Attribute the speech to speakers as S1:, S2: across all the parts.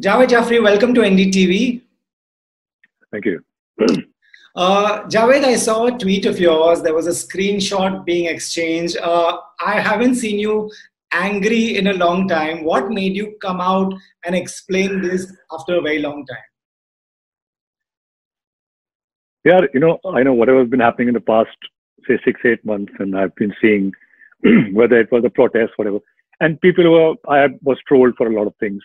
S1: Javed Jafri, welcome to NDTV.
S2: Thank you.
S1: Javed, I saw a tweet of yours. There was a screenshot being exchanged. I haven't seen you angry in a long time. What made you come out and explain this after a very long time?
S2: Yeah, I know whatever's been happening in the past, say 6, 8 months, and I've been seeing whether it was a protest, whatever, and I was trolled for a lot of things.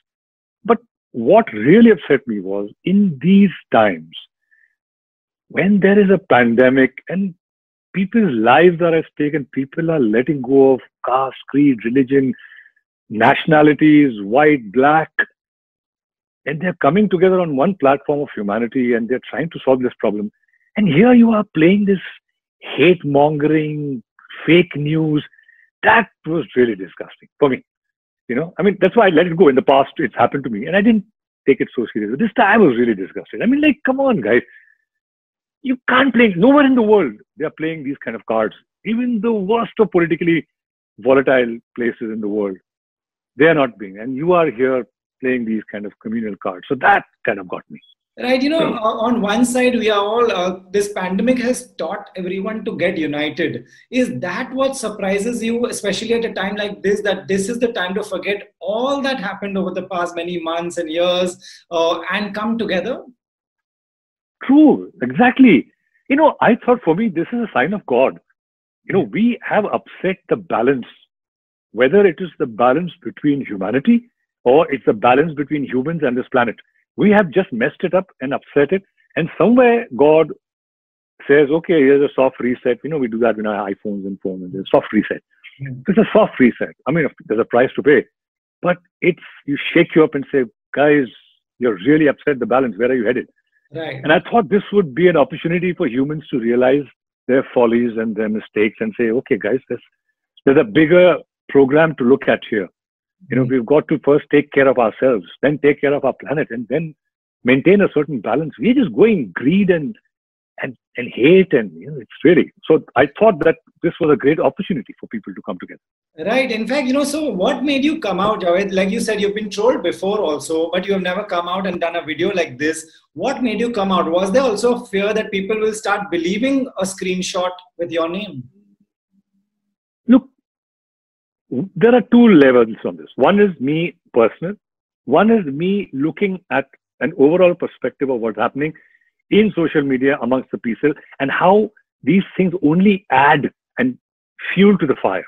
S2: But what really upset me was in these times when there is a pandemic and people's lives are at stake and people are letting go of caste, creed, religion, nationalities, white, black, and they're coming together on one platform of humanity and they're trying to solve this problem. And here you are playing this hate mongering, fake news. That was really disgusting for me. I mean, that's why I let it go. In the past, it's happened to me and I didn't take it so seriously. This time I was really disgusted. I mean, like, come on, guys. You can't play, nowhere in the world they are playing these kind of cards. Even the worst of politically volatile places in the world, they are not being. And you are here playing these kind of communal cards. So that kind of got me.
S1: Right, on one side, we are all, this pandemic has taught everyone to get united. Is that what surprises you, especially at a time like this, that this is the time to forget all that happened over the past many months and years and come together?
S2: True, exactly. I thought for me, this is a sign of God. We have upset the balance, whether it is the balance between humanity or it's the balance between humans and this planet. We have just messed it up and upset it. And somewhere God says, okay, here's a soft reset. We do that in our iPhones and phones. And there's a soft reset. It's a soft reset. I mean, there's a price to pay. But you shake you up and say, guys, you're really upset the balance. Where are you headed?
S1: Right.
S2: And I thought this would be an opportunity for humans to realize their follies and their mistakes and say, okay, guys, there's a bigger program to look at here. We've got to first take care of ourselves, then take care of our planet, and then maintain a certain balance. We're just going greed and hate, and it's really. So I thought that this was a great opportunity for people to come together.
S1: Right. In fact, so what made you come out, Javed? Like you said, you've been trolled before also, but you have never come out and done a video like this. What made you come out? Was there also a fear that people will start believing a screenshot with your name?
S2: Look, there are two levels on this. One is me personal. One is me looking at an overall perspective of what's happening in social media amongst the people and how these things only add and fuel to the fire,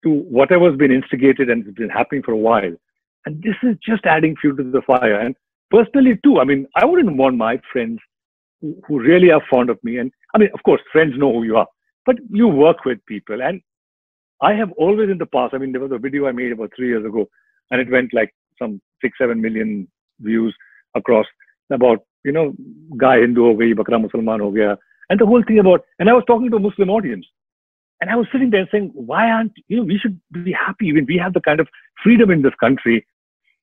S2: to whatever's been instigated and it's been happening for a while. And this is just adding fuel to the fire. And personally too, I mean, I wouldn't want my friends who really are fond of me. And I mean, of course, friends know who you are, but you work with people. And I have always in the past, I mean, there was a video I made about 3 years ago and it went like some 6-7 million views across about, Guy Hindu ho gayi, Bakra Musalman ho gaya. And the whole thing about, and I was talking to a Muslim audience and I was sitting there saying, why aren't, we should be happy when we have the kind of freedom in this country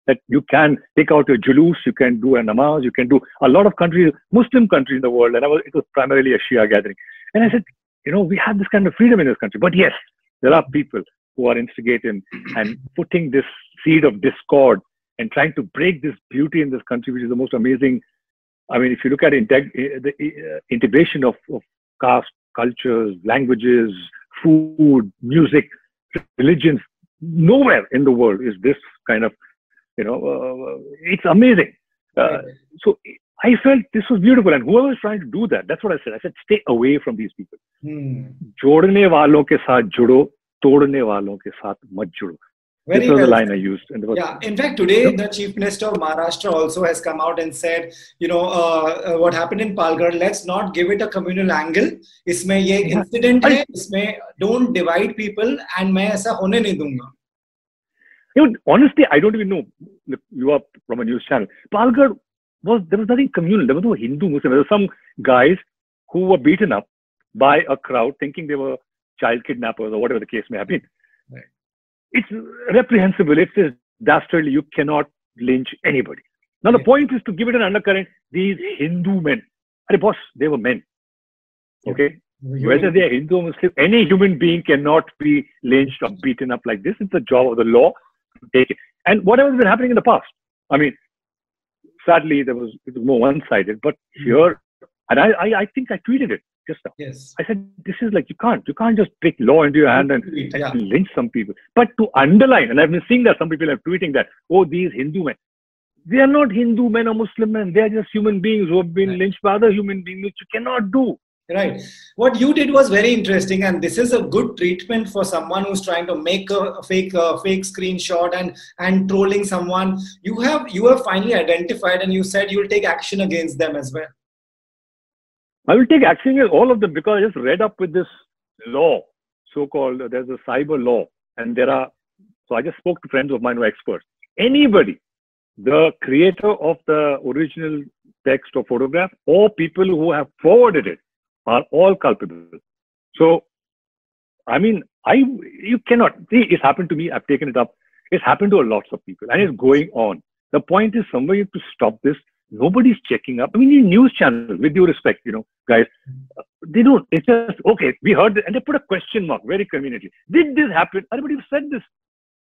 S2: that you can take out your julus, you can do a namaz, you can do a lot of countries, Muslim countries in the world. And it was primarily a Shia gathering. And I said, we have this kind of freedom in this country, but yes, there are people who are instigating and putting this seed of discord and trying to break this beauty in this country, which is the most amazing. I mean, if you look at the integration of caste, cultures, languages, food, music, religions, nowhere in the world is this kind of, it's amazing. So I felt this was beautiful. And whoever is trying to do that, that's what I said. I said, stay away from these people. जोड़ने वालों के साथ जुड़ो, तोड़ने वालों के साथ मत जुड़ो. This was the line I used.
S1: Yeah. In fact, today the Chief Minister of Maharashtra also has come out and said, what happened in Palghar, let's not give it a communal angle. इसमें ये incident है, इसमें don't divide people and मैं ऐसा होने नहीं दूंगा.
S2: Honestly, I don't even know. You are from a news channel. Palghar there was nothing communal. There was no Hindu Muslim. There were some guys who were beaten up by a crowd thinking they were child kidnappers or whatever the case may have been.
S1: Right.
S2: It's reprehensible. It's dastardly. You cannot lynch anybody. Now, the point is to give it an undercurrent. These Hindu men, boss, they were men. Okay? Whether they are Hindu or Muslim, any human being cannot be lynched or beaten up like this. It's the job of the law to take it. And whatever has been happening in the past. I mean, sadly, it was more one-sided. But here, and I think I tweeted it just now.
S1: Yes.
S2: I said, this is like, you can't just take law into your hand and
S1: Yeah.
S2: lynch some people. But to underline, and I've been seeing that some people are tweeting that, oh, these Hindu men, they are not Hindu men or Muslim men. They are just human beings who have been lynched by other human beings, which you cannot do.
S1: Right. What you did was very interesting, and this is a good treatment for someone who's trying to make a fake screenshot and trolling someone. You have finally identified, and you said you'll take action against them as well.
S2: I will take action against all of them, because I just read up with this law, so-called, there's a cyber law, and so I just spoke to friends of mine who are experts. Anybody, the creator of the original text or photograph, or people who have forwarded it, are all culpable. So, I mean, you cannot see. It's happened to me. I've taken it up. It's happened to lots of people, and it's going on. The point is, somewhere you have to stop this. Nobody's checking up. I mean, in news channels, with due respect, guys, they don't. It's just, okay, we heard it, and they put a question mark very conveniently. Did this happen? Everybody said this.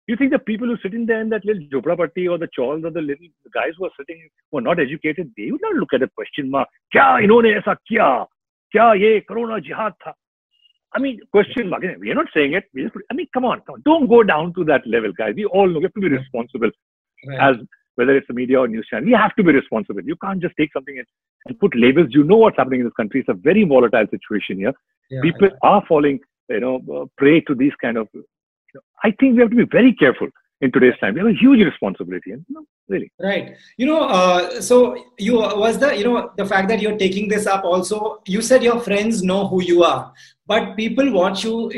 S2: You think the people who sit in there in that little Jhoprapatti or the chawls or the little guys who are sitting, who are not educated, they would not look at a question mark. Kya inhone aisa kiya? Kya ye corona jihad tha? I mean, question mark. We are not saying it. I mean, come on. Don't go down to that level, guys. We all know we have to be responsible, as whether it's a media or news channel. We have to be responsible. You can't just take something and put labels. You know what's happening in this country. It's a very volatile situation here. Yeah, people are falling, prey to these kind of. I think we have to be very careful in today's time. We have a huge responsibility, really.
S1: Right. So the fact that you're taking this up also, you said your friends know who you are, but people watch you,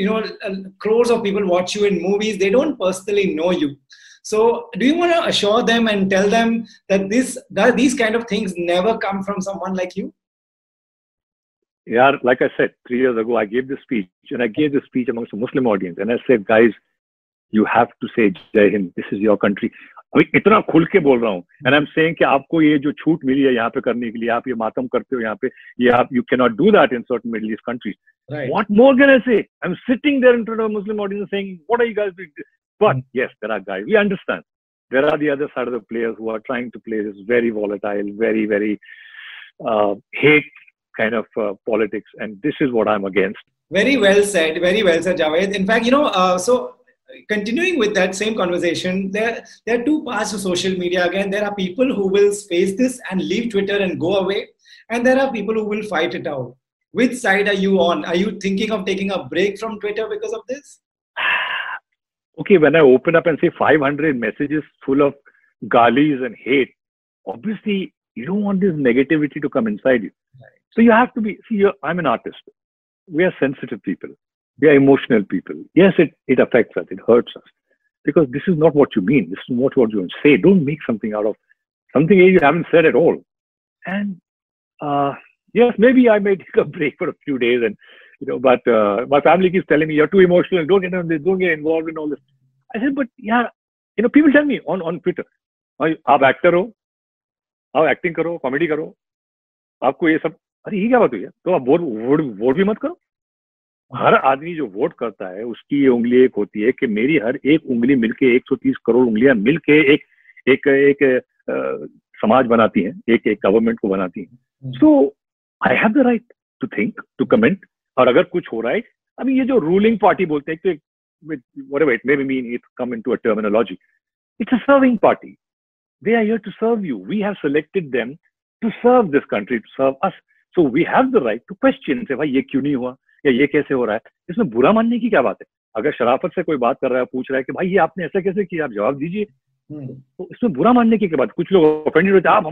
S1: crores of people watch you in movies. They don't personally know you. So do you want to assure them and tell them that these kind of things never come from someone like you?
S2: Yeah, like I said, 3 years ago, I gave this speech, and I gave this speech amongst a Muslim audience. And I said, guys, you have to say Jai Hind. This is your country. I mean, इतना खुल के बोल रहा हूँ. And I'm saying कि आपको ये जो छूट मिली है यहाँ पे करने के लिए, आप ये मातम करते हो यहाँ पे, you cannot do that in certain Middle East countries.
S1: Right.
S2: What more can I say? I'm sitting there in front of a Muslim audience saying, what are you guys doing? But yes, there are guys. We understand. There are the other side of the players who are trying to play this very volatile, very, very hate kind of politics, and this is what I'm against.
S1: Very well said, Javed. In fact, so continuing with that same conversation, there are two parts to social media. Again, there are people who will face this and leave Twitter and go away, and there are people who will fight it out. Which side are you on? Are you thinking of taking a break from Twitter because of this?
S2: Okay, when I open up and say 500 messages full of galis and hate, obviously you don't want this negativity to come inside you. Right. So you have to be, I'm an artist. We are sensitive people. We are emotional people. Yes, it affects us. It hurts us. Because this is not what you mean. This is not what you say. Don't make something out of something you haven't said at all. And yes, maybe I may take a break for a few days, and but my family keeps telling me, you're too emotional. Don't get on this. Don't get involved in all this. I said, but yeah, people tell me on Twitter, आप actor हो, आप acting करो, comedy करो, आपको ये सब, अरे ये क्या बात हुई है? तो आप वोट भी मत करो. हर आदमी जो वोट करता है, उसकी ये उंगली एक होती है कि मेरी हर एक उंगली मिलके 130 करोड़ उंगलियां मिलके एक समाज बनाती हैं, एक गवर्नमेंट को बनाती हैं. So I have the right to think, to comment. और अगर कुछ हो रहा है, अभी ये जो रूलिंग पार्टी बोलते हैं, whatever it may mean, it come into a terminology. It's a serving party. They are here to serve you. We have selected them to serve this country, to serve us. So we have the right to question. Say, भाई ये क्यों नहीं हुआ या ये कैसे हो रहा है? इसमें बुरा मानने की क्या बात है? अगर शराफत से कोई बात कर रहा है, पूछ रहा है कि भाई ये आपने ऐसा कैसे किया, आप जवाब दीजिए. तो इसमें बुरा मानने की क्या बात? कुछ लोग ऑफेंडेड होते हैं, आप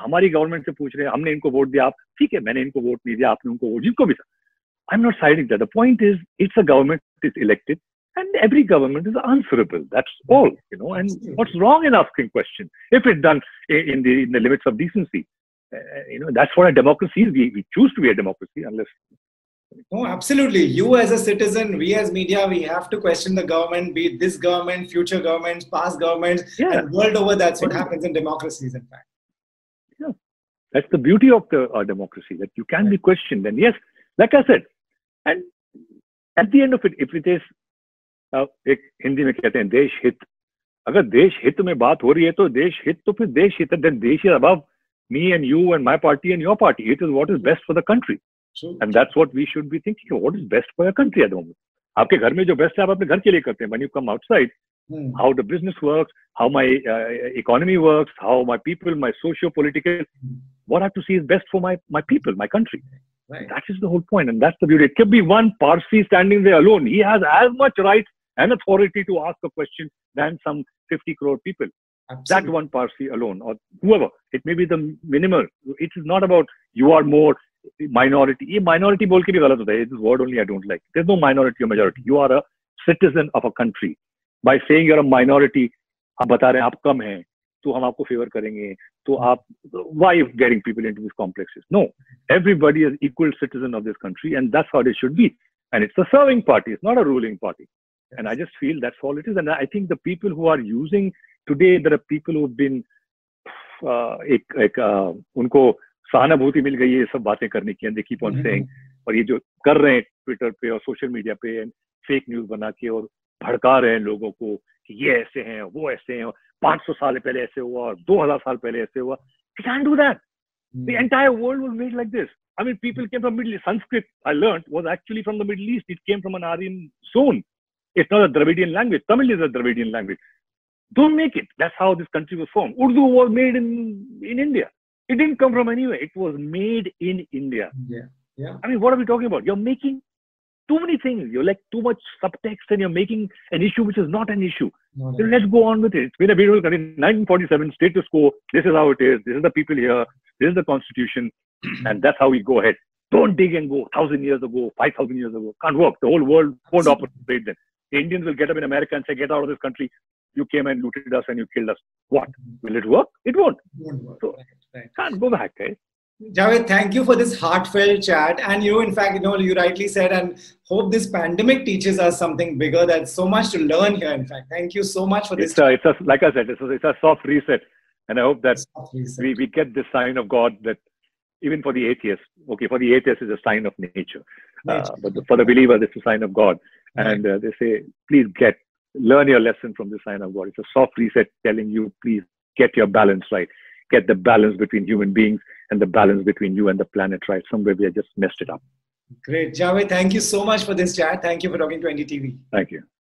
S2: हमारी गवर्नमेंट से पूछ रहे हैं, हमने इनको वोट दिया, आप ठीक है, मैंने इनको वोट नहीं दिया, आपने उनको वोट, जिनको भी था. I'm not siding that. The point is, it's a government is elected, and every government is answerable. That's all, And what's wrong in asking questions if it's done in the limits of decency? That's what a democracy is. We choose to be a democracy, unless.
S1: No, absolutely. You as a citizen, we as media, we have to question the government, be it this government, future governments, past governments, and world over. That's what happens in democracies, in fact.
S2: Yeah, that's the beauty of our democracy, that you can be questioned. And yes, like I said, and at the end of it, if it is, एक हिंदी में कहते हैं देश हित, अगर देश हित में बात हो रही है तो देश हित तो फिर देश हित, then देश is above me and you and my party and your party. It is what is best for the country.
S1: True.
S2: And that's what we should be thinking of. What is best for your country at the moment? आपके घर में जो best है आप अपने घर के लिए करते हैं. When you come outside, how the business works, how my economy works, how my people, my socio-political, what I have to see is best for my people, my country.
S1: Right.
S2: That is the whole point, and that's the beauty. It could be one Parsi standing there alone. He has as much rights and authority to ask a question than some 50 crore people.
S1: Absolutely.
S2: That one Parsi alone, or whoever. It may be the minimal. It is not about you are more minority. ये minority बोल के भी गलत होता है. It is word only I don't like. There's no minority or majority. You are a citizen of a country. By saying you're a minority, आप बता रहे हैं आप कम हैं, तो हम आपको फेवर करेंगे. तो आप, why getting people into these complexes? No, everybody is equal citizen of this country, and that's how it should be. And it's a serving party. It's not a ruling party. Yes. And I just feel that's all it is. And I think the people who are using today, there are people who've been उनको सहानुभूति मिल गई है ये सब बातें करने की, and they keep on saying, और ये जो कर रहे हैं ट्विटर पे और सोशल मीडिया पे फेक न्यूज बना के और भड़का रहे हैं लोगों को कि ये ऐसे हैं, वो ऐसे हैं, 500 साल पहले ऐसे हुआ और 2000 साल पहले ऐसे हुआ. You can't do that. The entire world was made like this. I mean, people came from Middle East. Sanskrit, I learned, was actually from the Middle East. It came from an Aryan zone. It's not a Dravidian language. Tamil is a Dravidian language. Don't make it. That's how this country was formed. Urdu was made in India. It didn't come from anywhere. It was made in India.
S1: Yeah. Yeah.
S2: I mean, what are we talking about? You're making too many things. You're like too much subtext, and you're making an issue which is not an issue.
S1: No.
S2: So let's go on with it. It's been a beautiful country. 1947, status quo. This is how it is. This is the people here. This is the constitution. And that's how we go ahead. Don't dig and go 1,000 years ago, 5,000 years ago. Can't work. The whole world won't operate then. The Indians will get up in America and say, get out of this country. You came and looted us and you killed us. What? Will it work? It won't.
S1: It won't work.
S2: So,
S1: right.
S2: Can't go back, eh?
S1: Javed, thank you for this heartfelt chat. And in fact, you rightly said, and hope this pandemic teaches us something bigger. There's so much to learn here. In fact, thank you so much for this.
S2: Like I said, it's a soft reset. And I hope that we get this sign of God that even for the atheist, okay, for the atheist is a sign of nature. But for the believer, it's a sign of God. And they say, please learn your lesson from the sign of God. It's a soft reset telling you, please get your balance right. Get the balance between human beings and the balance between you and the planet right. Somewhere we have just messed it up.
S1: Great. Javed, thank you so much for this chat. Thank you for talking to NDTV.
S2: Thank you.